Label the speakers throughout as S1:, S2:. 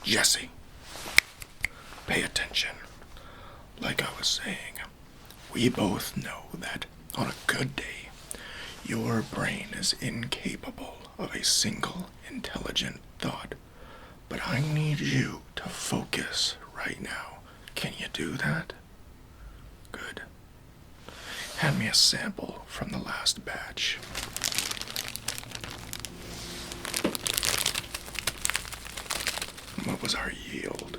S1: Jesse, pay attention. Like I was saying, we both know that on a good day, your brain is incapable of a single intelligent thought. But I need you to focus right now. Can you do that? Good. Hand me a sample from the last batch. What was our yield?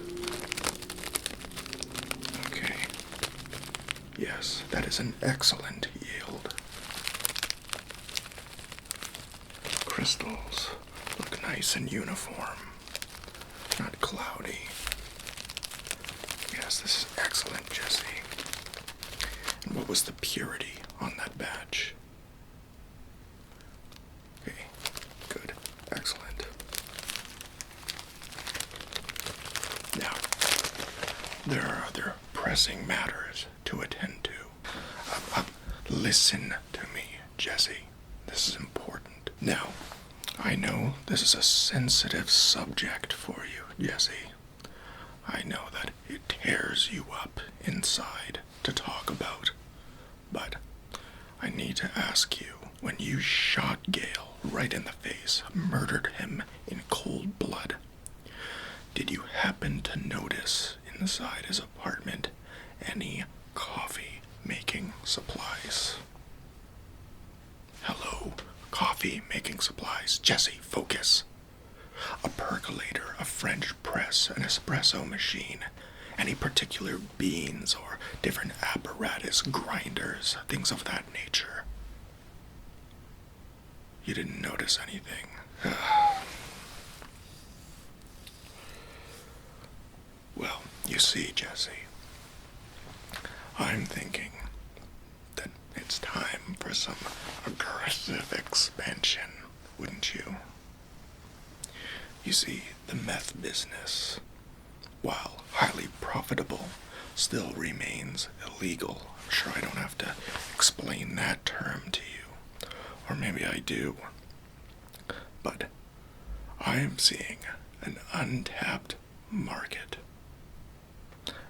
S1: Okay. Yes, that is an excellent yield. Crystals look nice and uniform, not cloudy. Yes, this is excellent, Jesse. And what was the purity on that batch? Okay, good, excellent. Now, there are other pressing matters to attend to. Listen to me, Jesse. This is important. Now, I know this is a sensitive subject for you, Jesse. I know that it tears you up inside to talk about. But I need to ask you, when you shot Gail right in the face, murdered him in cold blood, did you happen to notice inside his apartment any coffee-making supplies? Hello, coffee-making supplies. Jesse, focus. A percolator, a French press, an espresso machine, any particular beans or different apparatus, grinders, things of that nature. You didn't notice anything. Well, you see, Jesse, I'm thinking that it's time for some aggressive expansion, wouldn't you? You see, the meth business, while highly profitable, still remains illegal. I'm sure I don't have to explain that term to you. Or maybe I do. But I am seeing an untapped market.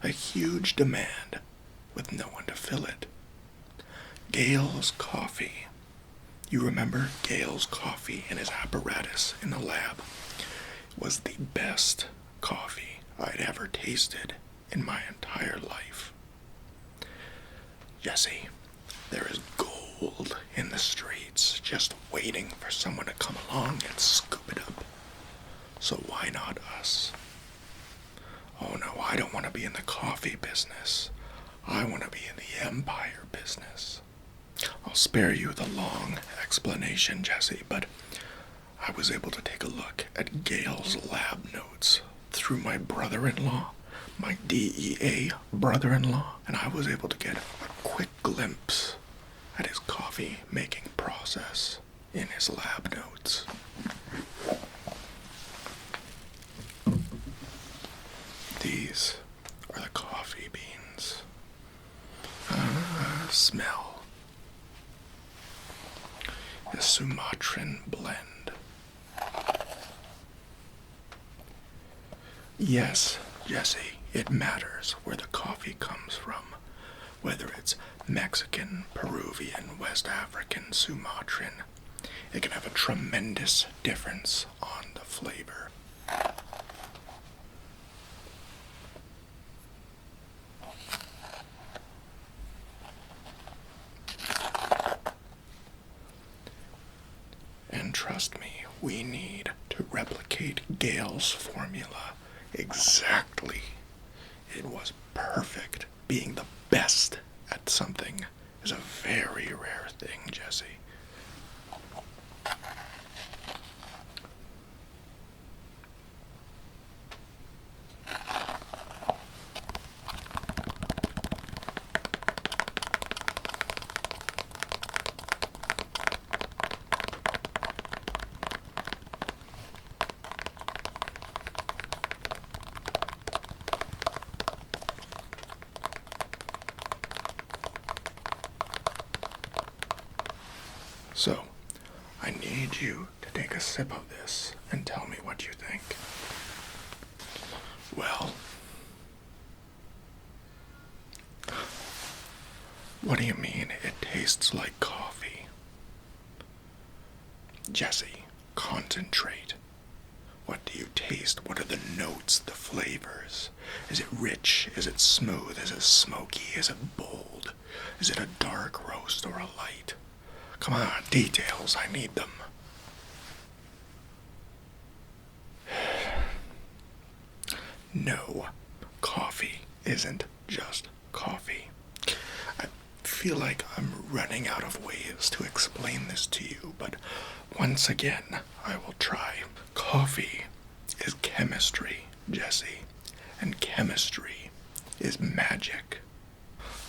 S1: A huge demand with no one to fill it. Gail's coffee. You remember Gail's coffee and his apparatus in the lab was the best coffee I'd ever tasted in my entire life. Jesse, there is gold in the streets just waiting for someone to come along and scoop it up. So why not us? Oh no, I don't want to be in the coffee business. I want to be in the empire business. I'll spare you the long explanation, Jesse, but I was able to take a look at Gail's lab notes through my brother-in-law, my DEA brother-in-law, and I was able to get a quick glimpse at his coffee-making process in his lab notes. These are the coffee beans. Smell. The Sumatran blend. Yes, Jesse, it matters where the coffee comes from. Whether it's Mexican, Peruvian, West African, Sumatran, it can have a tremendous difference on the flavor. And trust me, we need to replicate Gail's formula exactly. It was perfect. Being the best at something is a very rare thing, Jesse. So, I need you to take a sip of this and tell me what you think. Well, what do you mean it tastes like coffee? Jesse, concentrate. What do you taste? What are the notes, the flavors? Is it rich? Is it smooth? Is it smoky? Is it bold? Is it a dark roast or a light? Come on, details, I need them. No, coffee isn't just coffee. I feel like I'm running out of ways to explain this to you, but once again, I will try. Coffee is chemistry, Jesse, and chemistry is magic.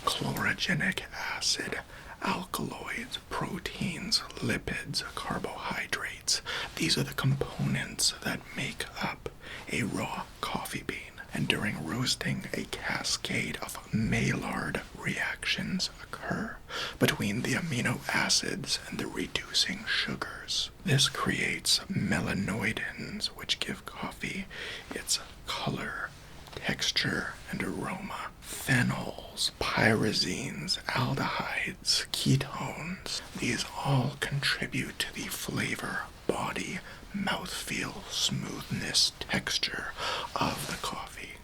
S1: Chlorogenic acid, alkaloids, proteins, lipids, carbohydrates. These are the components that make up a raw coffee bean. And during roasting, a cascade of Maillard reactions occur between the amino acids and the reducing sugars. This creates melanoidins, which give coffee its color, texture, and aroma. Phenols, pyrazines, aldehydes, ketones, these all contribute to the flavor, body, mouthfeel, smoothness, texture of the coffee.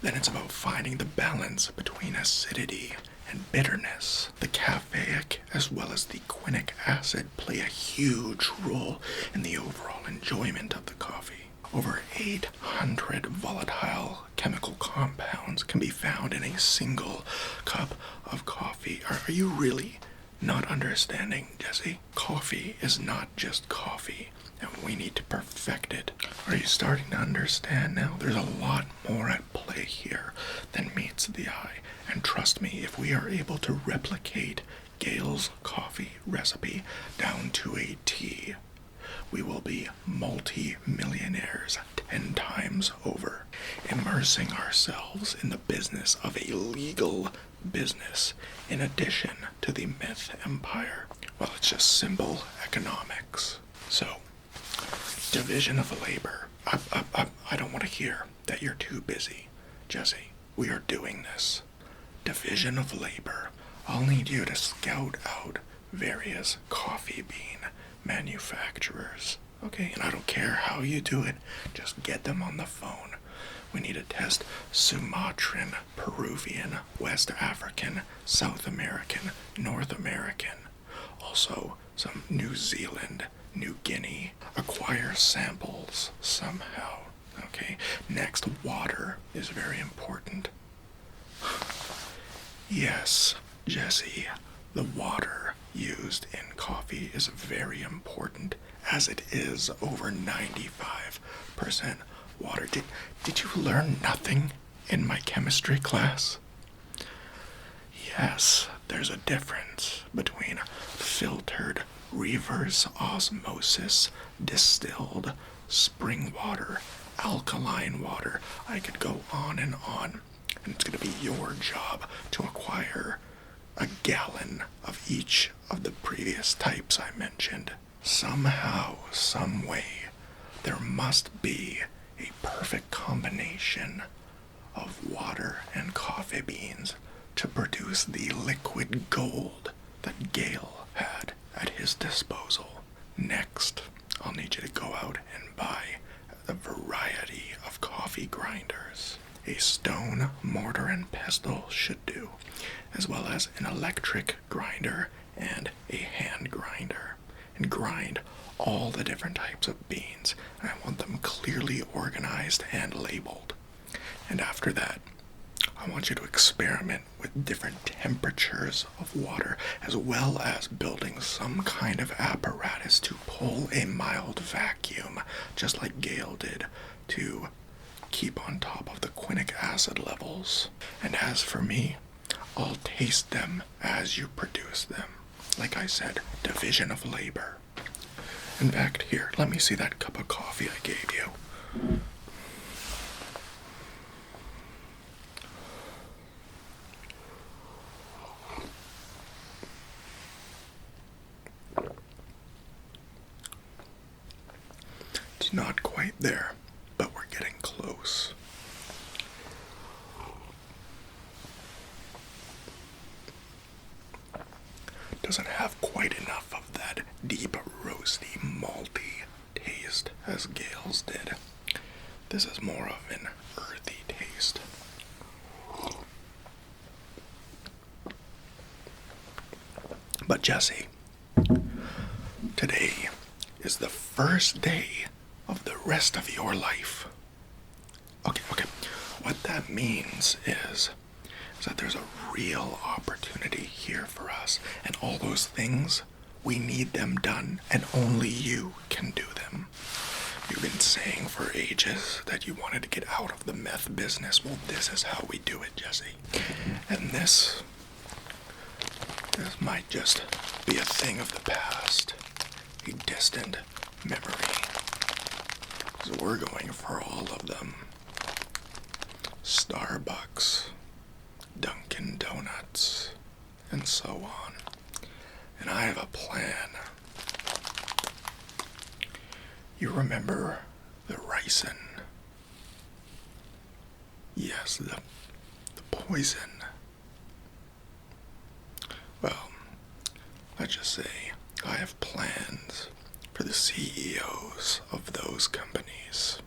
S1: Then it's about finding the balance between acidity and bitterness. The caffeic as well as the quinic acid play a huge role in the overall enjoyment of the coffee. Over 800 volatile chemical compounds can be found in a single cup of coffee. Are you really not understanding, Jesse? Coffee is not just coffee, and we need to perfect it. Are you starting to understand now? There's a lot more at play here than meets the eye. And trust me, if we are able to replicate Gail's coffee recipe down to a T, we will be multi-millionaires 10 times over, immersing ourselves in the business of a legal business in addition to the meth empire. Well, it's just simple economics. So, division of labor. I don't want to hear that you're too busy. Jesse, we are doing this. Division of labor. I'll need you to scout out various coffee bean manufacturers. Okay, and I don't care how you do it, just get them on the phone. We need to test Sumatran, Peruvian, West African, South American, North American. Also, some New Zealand, New Guinea. Acquire samples somehow. Okay, next, water is very important. Yes, Jesse, the water used in coffee is very important, as it is over 95% water. Did you learn nothing in my chemistry class? Yes, there's a difference between filtered, reverse osmosis, distilled, spring water, alkaline water. I could go on, and it's going to be your job to acquire a gallon of each of the previous types I mentioned. Somehow, some way, there must be a perfect combination of water and coffee beans to produce the liquid gold that Gail had at his disposal. Next, I'll need you to go out and buy a variety of coffee grinders. A stone, mortar, and pestle should do, as well as an electric grinder and a hand grinder. And grind all the different types of beans. I want them clearly organized and labeled. And after that, I want you to experiment with different temperatures of water, as well as building some kind of apparatus to pull a mild vacuum, just like Gail did, to keep on top of the quinic acid levels. And as for me, I'll taste them as you produce them. Like I said, division of labor. In fact, here, let me see that cup of coffee I gave you. It's not quite there, but we're getting close. doesn't have quite enough of that deep, roasty, malty taste as Gail's did. This is more of an earthy taste. But Jesse, today is the first day of the rest of your life. Okay. What that means is that there's a real opportunity here for us, and all those things, we need them done, and only you can do them. You've been saying for ages that you wanted to get out of the meth business. Well, this is how we do it, Jesse. And this might just be a thing of the past, a distant memory. So we're going for all of them. Starbucks, Dunkin' Donuts, and so on. And I have a plan. You remember the ricin? Yes, the poison. Well, let's just say I have plans for the CEOs of those companies.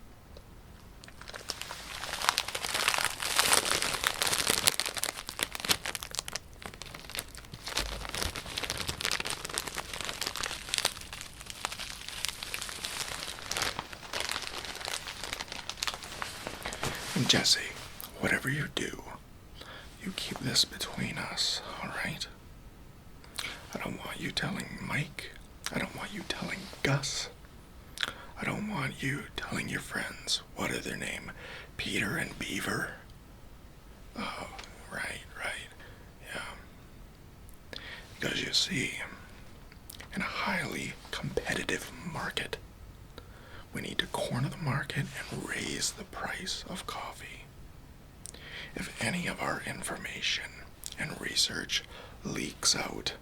S1: And Jesse, whatever you do, you keep this between us, alright? I don't want you telling Mike. I don't want you telling Gus. I don't want you telling your friends. What are their name? Peter and Beaver? Oh, right. Yeah. Because you see, in a highly competitive market, we need to corner the market and raise the price of coffee. If any of our information and research leaks out,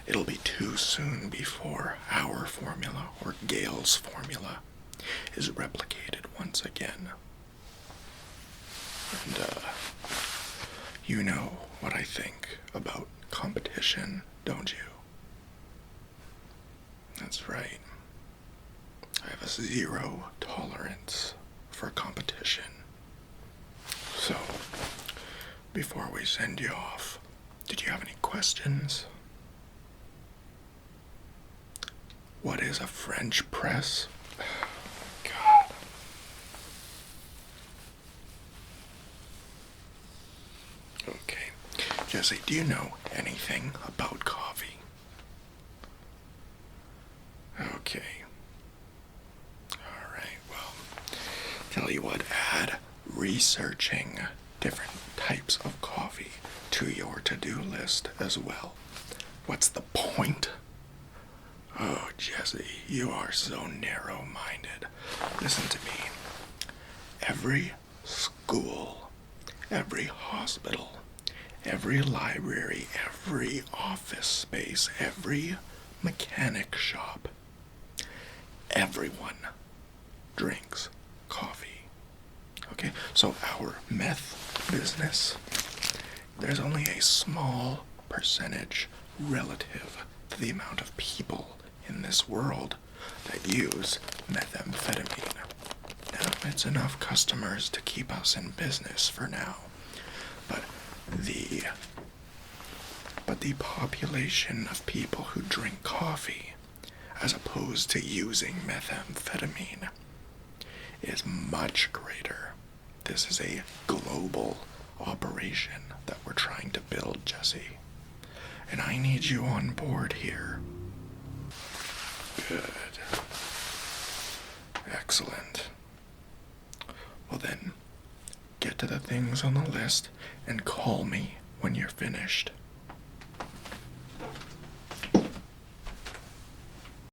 S1: it'll be too soon before our formula or Gail's formula is replicated once again. And, you know what I think about competition, don't you? That's right. I have a zero tolerance for competition. So, before we send you off, did you have any questions? What is a French press? God. Okay. Jesse, do you know anything about coffee? Okay. Alright, well, tell you what, add researching different types of coffee to your to-do list as well. What's the point? Oh, Jesse, you are so narrow-minded. Listen to me. Every school, every hospital, every library, every office space, every mechanic shop, everyone drinks coffee. Okay, so our meth business, there's only a small percentage relative to the amount of people in this world that use methamphetamine. Now, it's enough customers to keep us in business for now, but the population of people who drink coffee, as opposed to using methamphetamine, is much greater. This is a global operation that we're trying to build, Jesse. And I need you on board here. Good. Excellent. Well then, get to the things on the list and call me when you're finished.